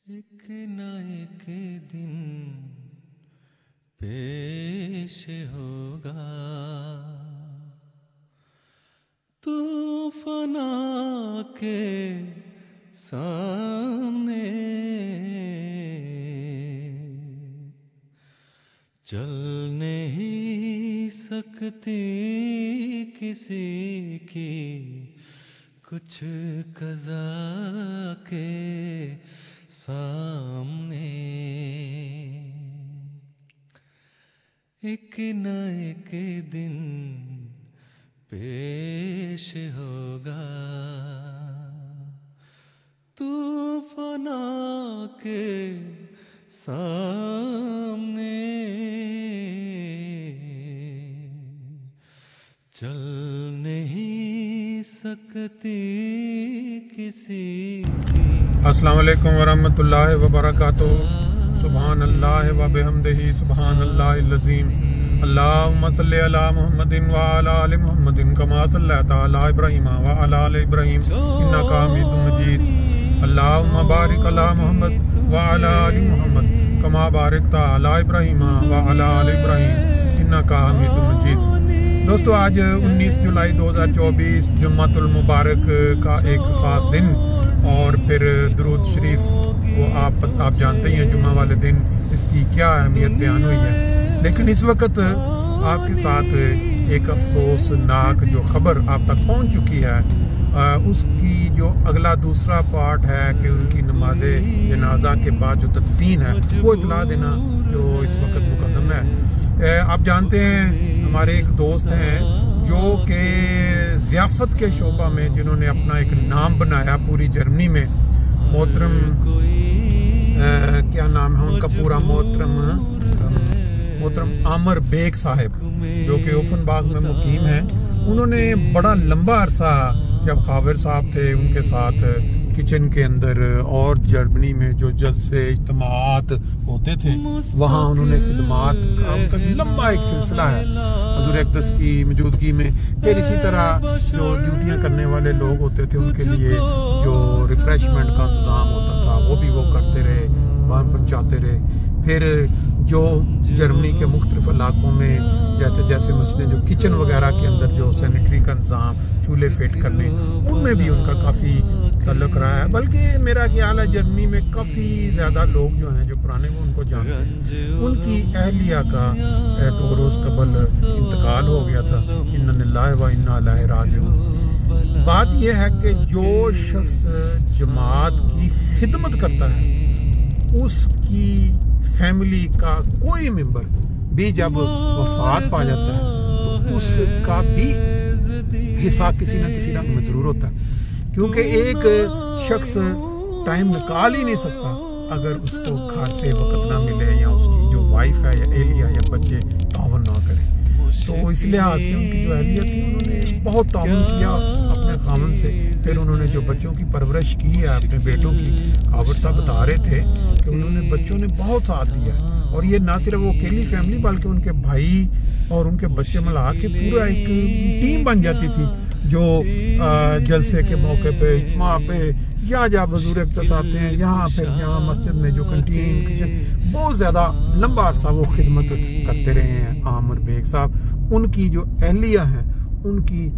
ایک نہ ایک دن پیش ہوگا تو فنا کے سامنے، چل نہیں سکتی کسی کی کچھ قضا کے سامنے، ایک نہ ایک دن پیش ہوگا تو فنا کے سامنے، چل نہیں سکتی کسی کی۔ السلام علیکم ورحمۃ اللہ وبرکاتہ۔ سبحان اللہ وبحمدہ سبحان اللہ العظیم۔ اللہم صلی علی محمد وعلی آل محمد کما صلیت علی ابراہیم وعلی آل ابراہیم انک حمید مجید۔ اللہم بارک علی محمد وعلی آل محمد کما بارکت علی ابراہیم وعلی آل ابراہیم انک حمید مجید۔ دوستو، آج 19 جولائی 2024 جمعۃ المبارک کا ایک خاص دن، اور پھر درود شریف وہ آپ جانتے ہی ہیں جمعہ والے دن اس کی کیا اہمیت بیان ہوئی ہے، لیکن اس وقت آپ کے ساتھ ایک افسوسناک جو خبر آپ تک پہنچ چکی ہے، اس کی جو اگلا دوسرا پارٹ ہے کہ ان کی نماز جنازہ کے بعد جو تدفین ہے وہ اطلاع دینا جو اس وقت مقدم ہے۔ آپ جانتے ہیں ہمارے ایک دوست ہیں جو کہ ضیافت کے شعبہ میں جنہوں نے اپنا ایک نام بنایا پوری جرمنی میں، محترم کیا نام ہے ان کا پورا، محترم عامر بیگ صاحب، جو کہ اوفنباغ میں مقیم ہیں۔ انہوں نے بڑا لمبا عرصہ جب خاور صاحب تھے ان کے ساتھ کچن کے اندر اور جرمنی میں جو جلسے اجتماعات ہوتے تھے وہاں انہوں نے خدمات کا ان کا لمبا ایک سلسلہ ہے حضور اقدس کی موجودگی میں۔ پھر اسی طرح جو ڈیوٹیاں کرنے والے لوگ ہوتے تھے ان کے لیے جو ریفریشمنٹ کا انتظام ہوتا تھا وہ بھی وہ کرتے رہے، وہاں پہنچاتے رہے۔ پھر جو جرمنی کے مختلف علاقوں میں جیسے مسجدیں جو کچن وغیرہ کے اندر جو سینیٹری کا انتظام، چولہے فٹ کرنے، ان میں بھی ان کا کافی تعلق رہا ہے۔ بلکہ میرا خیال ہے جرمنی میں کافی زیادہ لوگ جو ہیں جو پرانے وہ ان کو جانتے ہیں۔ ان کی اہلیہ کا 2 روز قبل انتقال ہو گیا تھا، انا للہ و انا الیہ راجعون۔ بات یہ ہے کہ جو شخص جماعت کی خدمت کرتا ہے اس کی فیملی کا کوئی ممبر بھی جب وفات پا جاتا ہے تو اس کا بھی حصہ کسی نہ کسی رنگ میں ضرور ہوتا ہے، کیونکہ ایک شخص ٹائم نکال ہی نہیں سکتا اگر اس کو گھر سے وقت نہ ملے یا اس کی جو وائف ہے یا اہلیہ یا بچے تعاون نہ کریں۔ تو اس لحاظ سے ان کی جو اہلیہ تھی انہوں نے بہت تعاون کیا اپنے خاوند سے۔ پھر انہوں نے جو بچوں کی پرورش کی ہے اپنے بیٹوں کی، خاور صاحب بتا رہے تھے کہ انہوں نے بچوں نے بہت ساتھ دیا، اور یہ نہ صرف وہ اکیلی فیملی بلکہ ان کے بھائی اور ان کے بچے ملا کے پورا ایک ٹیم بن جاتی تھی جو جلسے کے موقع پہ، اجتماع پہ، یا جب حضور اقدس آتے ہیں یہاں، پھر یہاں مسجد میں جو کنٹین کچن، بہت زیادہ لمبا عرصہ وہ خدمت کرتے رہے ہیں عامر بیگ صاحب۔ ان کی جو اہلیہ ہیں ان کی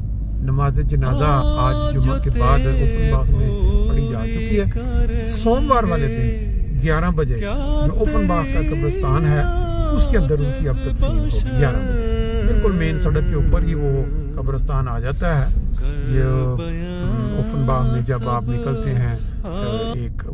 نماز جنازہ آج جمعہ کے بعد اوفنباغ میں پڑھی جا چکی ہے۔ سوموار والے دن 11 بجے جو اوفنباغ کا قبرستان ہے اس کے اندر ان کی اب تدفین ہوگی 11 بجے، بالکل مین سڑک کے اوپر ہی وہ قبرستان آ جاتا ہے۔ جو اوفنباغ میں جب آپ نکلتے ہیں ایک